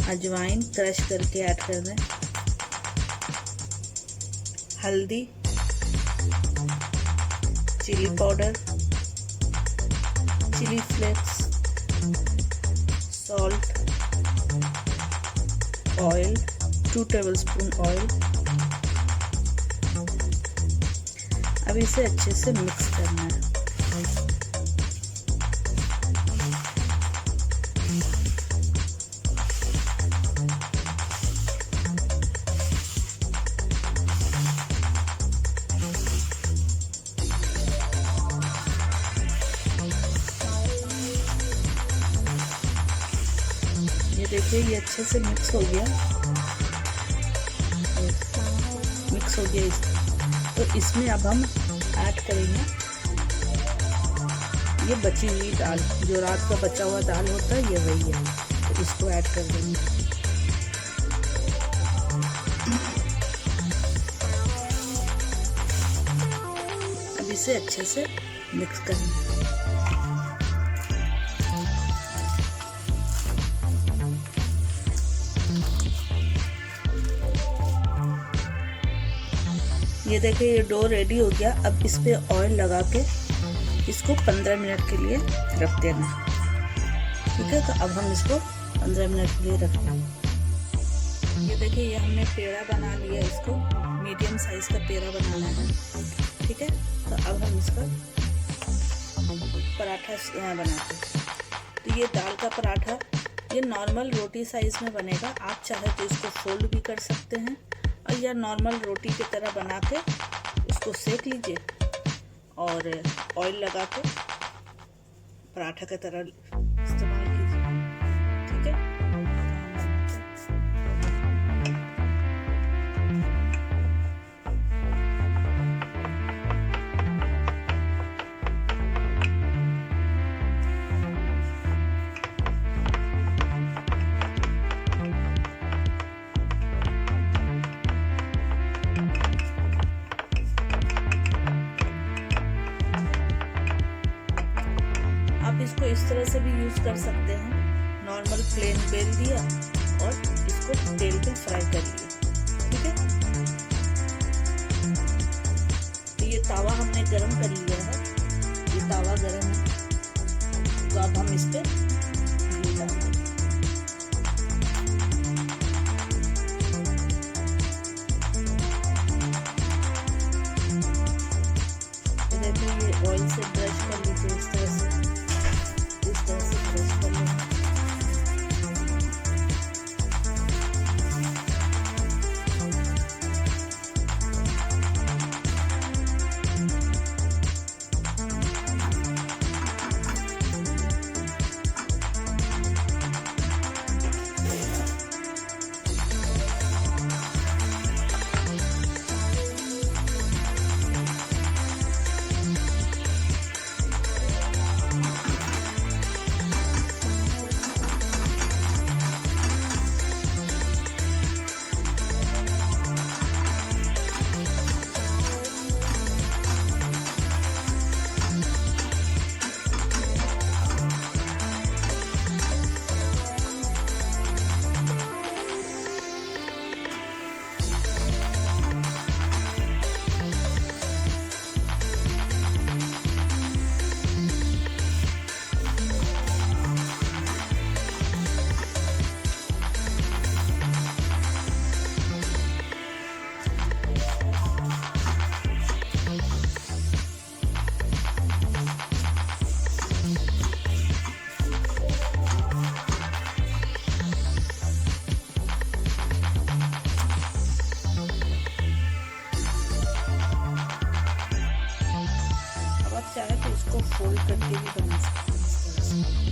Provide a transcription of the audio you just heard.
अजवाइन क्रश करके ऐड कर दें, हल्दी, chilli powder, chilli flakes, salt, oil 2 tablespoon oil. अब इसे अच्छे से मिक्स करना है। ये देखिए ये अच्छे से मिक्स हो गया, मिक्स हो गया। तो इसमें अब हम ऐड करेंगे ये बची हुई दाल, जो रात का बचा हुआ दाल होता है ये वही है, तो इसको ऐड कर देंगे। अब इसे अच्छे से मिक्स करेंगे। ये देखिए ये डो रेडी हो गया। अब इस पे ऑयल लगा के इसको 15 मिनट के लिए रख देना है। ठीक है, तो अब हम इसको 15 मिनट के लिए रखते हैं। ये देखिए ये हमने पेड़ा बना लिया, इसको मीडियम साइज का पेड़ा बनाना है। ठीक है, तो अब हम इसका पराठा बनाते हैं। तो ये दाल का पराठा ये नॉर्मल रोटी साइज में बनेगा। आप चाहे तो इसको फोल्ड भी कर सकते हैं और या नॉर्मल रोटी की तरह बना के उसको सेक लीजिए और ऑयल लगा के पराठा की तरह इस्तेमाल कीजिए। ठीक है, आप इसको इस तरह से भी यूज कर सकते हैं। नॉर्मल प्लेन बेल दिया और इसको तेल पे फ्राई कर लिया। ठीक है, तो ये तावा हमने गरम कर लिया है, ये तावा गरम है। तो अब हम इस पे घी डालेंगे। देखिए ये ऑयल से ब्रश कर लीजिए, इस तरह से ब्रश कर लेंगे। चाहे तो इसको फोल्ड करके भी बना सकते हैं।